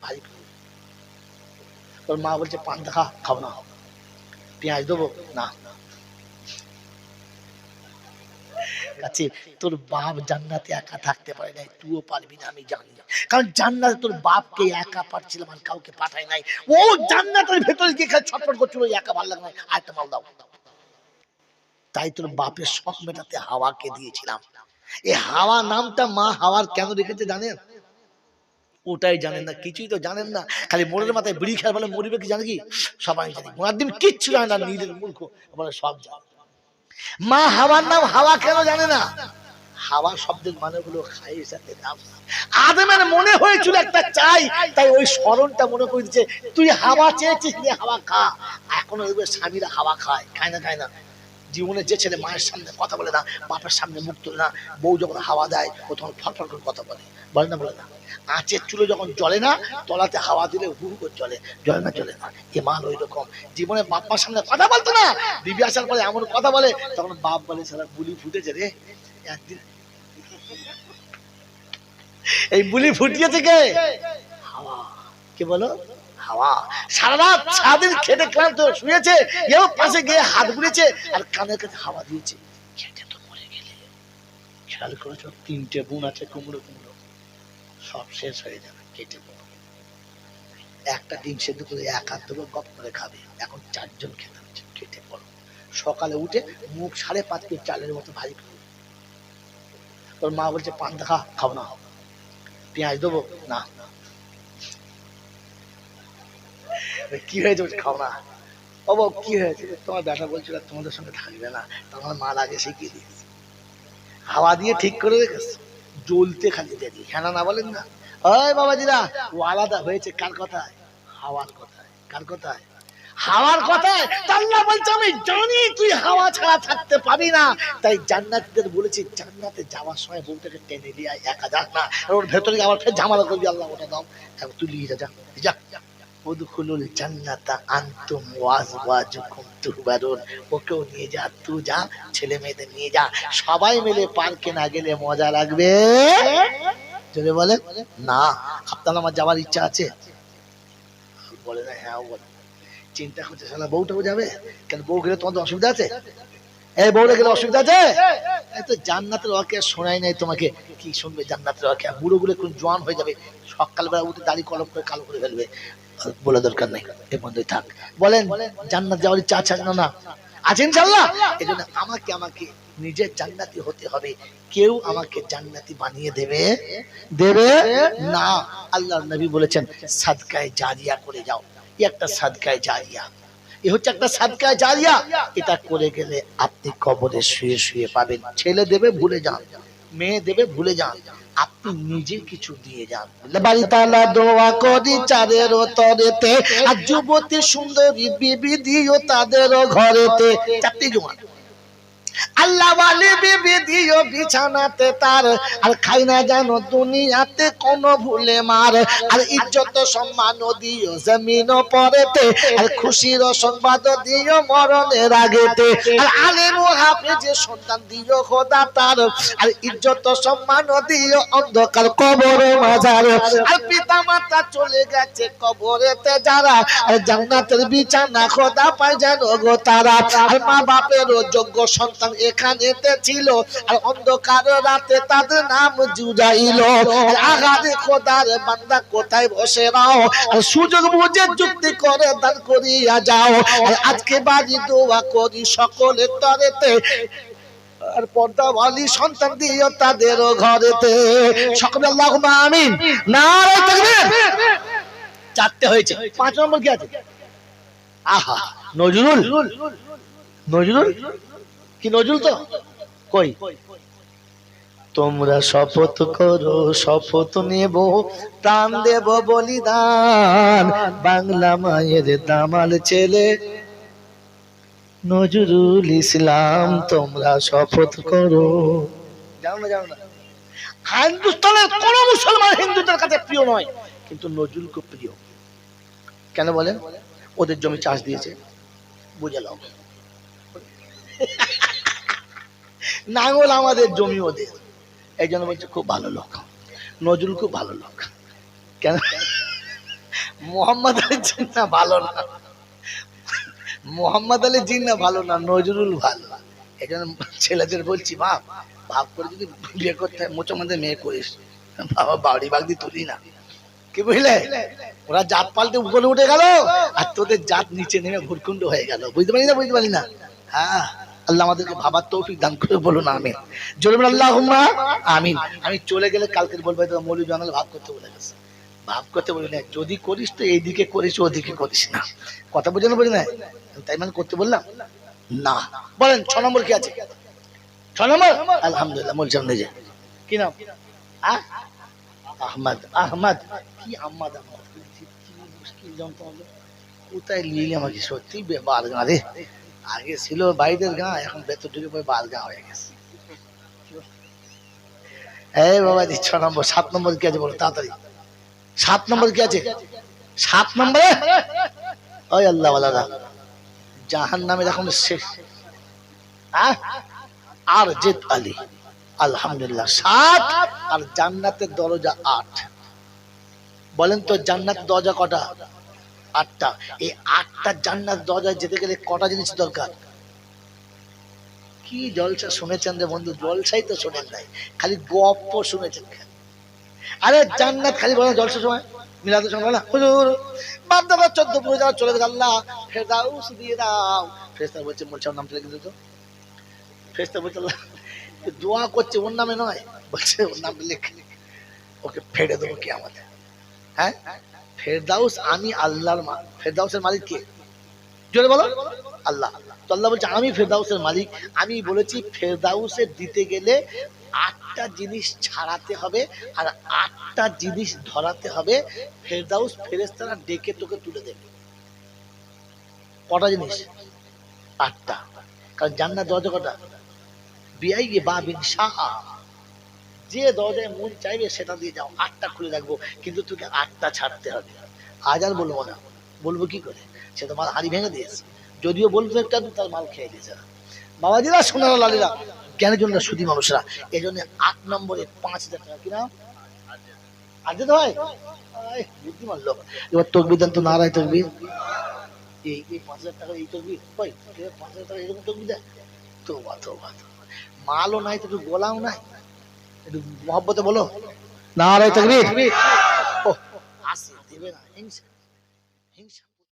ভারী। তোর মা বলছে পান্তা খা, খাও না। পেঁয়াজ দেবো না। কাছে তোর বাপ জান্নাতে একা থাকতে পারে নাই, তুইও পারবি না আমি জানি। কারণ জান্নাতে তোর বাপকে একা পারছিলাম আর কাউকে পাঠায় নাই। ও জান্নাতের ভেতরে গিয়ে খালি ছটফট করছিল, একা ভালো লাগে না, আরেকটা মাল দাও। তাই তোর বাপের শখ মেটাতে হাওয়াকে দিয়েছিলাম। এই হাওয়া নামটা মা হাওয়ার কেন রেখেছে জানেন? ওটাই জানেন না, কিছুই তো জানেন না। খালি মোড়ের মাথায় বিড়ি খেয়ার বলে মরিবে কি জানে কি? সবাই জানি, ওনার দিন কিচ্ছু জানে না, নিজের মূর্খ বলে সব জানে। মা হাওয়ার নাম হাওয়া কেন জানে না? হাওয়া শব্দের মানে হলো খায়ের সাথে নাম। আদমের মনে হয়েছিল একটা চাই, তাই ওই স্মরণটা মনে করে দিচ্ছে, তুই হাওয়া চেয়েছিস রে, হাওয়া খা। এখনো ওই স্বামীরা হাওয়া খায়, খায় না খায় না? জীবনে যে ছেলে মায়ের সামনে কথা বলে না, বাপের সামনে মুখ তোলে না, বউ যখন হাওয়া দেয় ও তখন ফটফট করে কথা বলে, বলে না? বলে না? আঁচের চুলে যখন জ্বলে না, তলাতে হাওয়া দিলে হু করে জ্বলে, জ্বলে না? জ্বলে না? এ মাল ওই রকম। জীবনে বাপ্পার সামনে কথা বলতো না, বিবি আসার পরে এমন কথা বলে, তখন বাপ বলে সারা বুলি ফুটেছে রে। একদিন এই বুলি ফুটিয়েছে কে? হাওয়া। কে বলো? হাওয়া। সারা রাত সারাদিন খেতে ক্লান্ত শুয়েছে, এও পাশে গিয়ে হাত ঘুরেছে আর কানের কাছে হাওয়া দিয়েছে, খেতে তো মরে গেলে। খেয়াল করেছো? 3টে বোন আছে, কুমড়ো কুমড়ো, সব শেষ হয়ে যাবে, কেটে পড়ো। একটা ডিম সেদ্ধ করে এক হাত ধরে গপ করে খাবে, এখন 4 জন খেতে হচ্ছে, কেটে পড়ো। সকালে উঠে মুখ 5.5 কেজি চালের মতো ভারী করে। তোর মা বলছে পান্তা খা, খাও না। পেঁয়াজ দেবো না। কি হয়েছে? খাও না। ও বাবু কি হয়েছে? তোমার ব্যাটা বলছিল তোমাদের সঙ্গে থাকবে না, তোমার মা আগে শিখিয়ে দিয়েছে, হাওয়া দিয়ে ঠিক করে রেখেছে, জ্বলতে খালি দেরি। হ্যাঁ না বলেন না? ওই বাবাজিরা, ও আলাদা হয়েছে কার কথায়? হাওয়ার কথায়। কার কথায়? হাওয়ার কথায়। আল্লাহ বলছে আমি জানি তুই হাওয়া ছাড়া থাকতে পাবি না, তাই জান্নাতীদের বলেছি জান্নাতে যাওয়ার সময় বউটাকে টেনে নিয়ে আয়, একা যাস না। আর ওর ভেতরে আবার ফের ঝামেলা করবি, আল্লাহ ওটা দাও, তুই নিয়ে যা, যা। উদখুলুল জান্নাতা আনতুম ওয়া আজওয়াজুকুম তুহবারুন। ওকেও নিয়ে যা, তুই যা, ছেলে মেয়েদের নিয়ে যা, সবাই মিলে পার্কে না গেলে মজা লাগবে? যদি বলে না আপনার আমার যাওয়ার ইচ্ছা আছে, বলে না হ্যাঁ বলে, চিন্তা করছে শালা বউটাও যাবে কেন? বউ গেলে তোমাদের অসুবিধা আছে? এই বউটা গেলে অসুবিধা আছে? এই তো জান্নাতের ওয়াকিয়া শোনাই নাই তোমাকে। কি শুনবে জান্নাতের ওয়াকিয়া? বুড়ো গুলো কোন জোয়ান হয়ে যাবে, সকালবেলা উঠে দাড়ি কলম করে কালো করে ফেলবে, বলে দরকার নেই, এর মধ্যেই থাক। বলেন জান্নাত যাওয়ার ইচ্ছা আছে না? আছে ইনশাআল্লাহ। এজন্য আমাকে নিজের জান্নাতি হতে হবে, কেউ আমাকে জান্নাতি বানিয়ে দেবে না। আল্লাহর নবী বলেছেন সাদকায়ে জারিয়া করে যাও। এই একটা সাদকায়ে জারিয়া, এ হচ্ছে একটা সাদকায়ে জারিয়া। এটা করে গেলে আপনি কবরে শুয়ে শুয়ে পাবেন। ছেলে দেবে ভুলে যান, মেয়ে দেবে ভুলে যান, আপনি নিজে কিছু দিয়ে যান। বাড়ি তালা দোয়া করি চাঁদের তরেতে, আর যুবতী সুন্দরী বিবি দিও তাদের ঘরেতে। 4টি জুমা। আল্লাহ ওয়ালি বিবি দিও বিছানাতে তার, আর খাই না জানো দুনিয়াতে কোন ভুলে মার। আর ইজ্জত সম্মান দিও জমিন পরেতে, আর খুশির সংবাদ দিও মরণের আগেতে। আর আলেম ও হাফেজ সন্তান দিও খোদা তার, আর ইজ্জত সম্মান দিও অন্ধকার কবর মাঝার। আর পিতা মাতা চলে গেছে কবরেতে যারা, আর জান্নাতের বিছানা খোদা পায় যেন গো তারা। আর মা বাপের যোগ্য সন্তান এখানেতে ছিল, আর অন্ধকার রাতে তাদের নাম জুড়াইল। আর আগারে খোদার বান্দা কোথায় বসে রাও, আর সুযোগ বুঝে যুক্তি করে দান করিয়া যাও। আর আজকে বাড়ি দোয়া করি সকলের তরেতে, আর পর্দাওয়ালি সন্তান দিও তাদের ঘরেতে। সকলে আল্লাহুম্মা আমিন। নারে তাকবীর। 4টে হয়েছে, 5 নম্বর কি আছে? আহা নজরুল। নজরুল কি? নজরুল তো কই? তোমরা শপথ করো শপথ নেব, প্রাণ দেব বলিদান, বাংলা মায়ের দামাল ছেলে নজরুল ইসলাম। তোমরা শপথ করো। জানো না? হিন্দুস্তানের কোন মুসলমান হিন্দুদের কাছে প্রিয় নয়, কিন্তু নজরুল খুব প্রিয়। কেন বলেন? ওদের জমি চাষ দিয়েছে, বুঝে নাও। নাঙ্গল আমাদের জমি ওদের, এই জন্য বলছে খুব ভালো লোক, নজরুল খুব ভালো লোক। কেন? মোহাম্মদ আলী জিন্না ভালো না, মোহাম্মদ আলী জিন্না ভালো না, নজরুল ভালো। এই জন্য ছেলেদের বলছি বাপ, ভাব করে যদি বিয়ে করতে হয় মোচো মধ্যে মেয়ে করিস, বাবা বাড়ি বাগদি তুলি না। কি বুঝলে, ওরা জাত পাল্টে উপরে উঠে গেল আর তোদের জাত নিচে নেমে ভুরকুণ্ড হয়ে গেল। বুঝতে পারি না, বুঝতে পারি না। হ্যাঁ, আল্লাহ আমাদেরকে ভাবার তৌফিক দান করে, বলুন আমিন। জোরে বলুন আল্লাহুম্মা আমিন। আমি চলে গেলে কালকে বলবো তো মৌলভী বাঙালি ভাব করতে বলে গেছে, ভাব করতে বলি না, যদি করিস তো এইদিকে করিস, ওদিকে করিস না। কথা বুঝে না, বুঝি না, তাই মানে করতে বললাম না। বলেন 6 নম্বর কি আছে? 6 নম্বর আলহামদুলিল্লাহ বলছেন নিজে। কি নাম? আহমদ। আহমদ কি আহমদ? আহমদ কি মুশকিল জানতে হবে, কোথায় নিয়ে আমাকে, সত্যি বালগা রে। আগে ছিল বাইরের গাঁ, এখন ভেতর ঢুকে পরে বালগা হয়ে গেছে। এই বাবা জি 6 নম্বর। 7 নম্বর কি আছে বলো তাড়াতাড়ি। 7 নম্বর কি আছে? 7 নম্বরে ওই আল্লাহ ওয়ালারা জাহান্নামের এখন শেষ। আর জিত আলী আলহামদুলিল্লাহ 7, আর জান্নাতের দরজা 8। বলেন তো জান্নাত দরজা কটা? 8টা। এই 8টা জান্নাত দরজায় যেতে গেলে কটা জিনিস দরকার? কি জলসা শুনেছেন রে বন্ধু, জলসাই তো শোনেন নাই, খালি গপ্প শুনেছেন। আরে জান্নাত খালি বলেন জলসার সময়, মিলাদের সময় বলে হুজুর বাপ দাদা 14 পুরো যাওয়া চলে গেছে, আল্লাহ ফেরদাউস দিয়ে দাও। ফেরেশতা বলছে মোলসার নামটা লিখে দিত। ফেরেশতা বলছে আল্লাহ দোয়া করছে ওর নামে নয়, বলছে ওর নাম লিখে ওকে ফেড়ে দেবো কিয়ামতে। হ্যাঁ, ফেরদাউস আমি আল্লাহর ফেরদাউসের মালিক কে? জোরে বলো আল্লাহ। তো আল্লাহ বলছে আমি ফেরদাউসের মালিক, আমি বলেছি ফেরদাউসে দিতে গেলে 8টা জিনিস ছাড়াতে হবে আর 8টা জিনিস ধরাতে হবে। ফেরদাউস ফেরেশতারা ডেকে তোকে তুলে দেবে। কটা জিনিস? 8টা। কারণ জান্নাত দরজা কটা? বিআইয়ে বাবিন শাহ, যে দরজায় মন চাইবে সেটা দিয়ে যাও, 8টা খুলে রাখবো, কিন্তু তোকে 8টা ছাড়তে হবে। আজ আর বলবো না, বলবো কি করে? সে তো মাল হাড়ি ভেঙে দিয়েছে, যদিও বলতো একটা তার মাল খেয়ে দিয়েছে। বাবাজিরা সোনারা লালিরা জ্ঞানের জন্য সুধী মানুষরা, এই জন্য 8 নম্বরে 5000 টাকা কিনা আজ ভাই বুদ্ধিমান লোক। এবার তকবির দেন তো, নারায় তকবির। এই 5000 টাকা এই তকবির ভাই, 5000 টাকা এরকম তকবির দেয় তো? মালও নাই তো, একটু গোলাও নাই, একটু মহব্বতে বলো নারায়ে তাকবীর। ও আসে দেবে না, হিংসা হিংসা।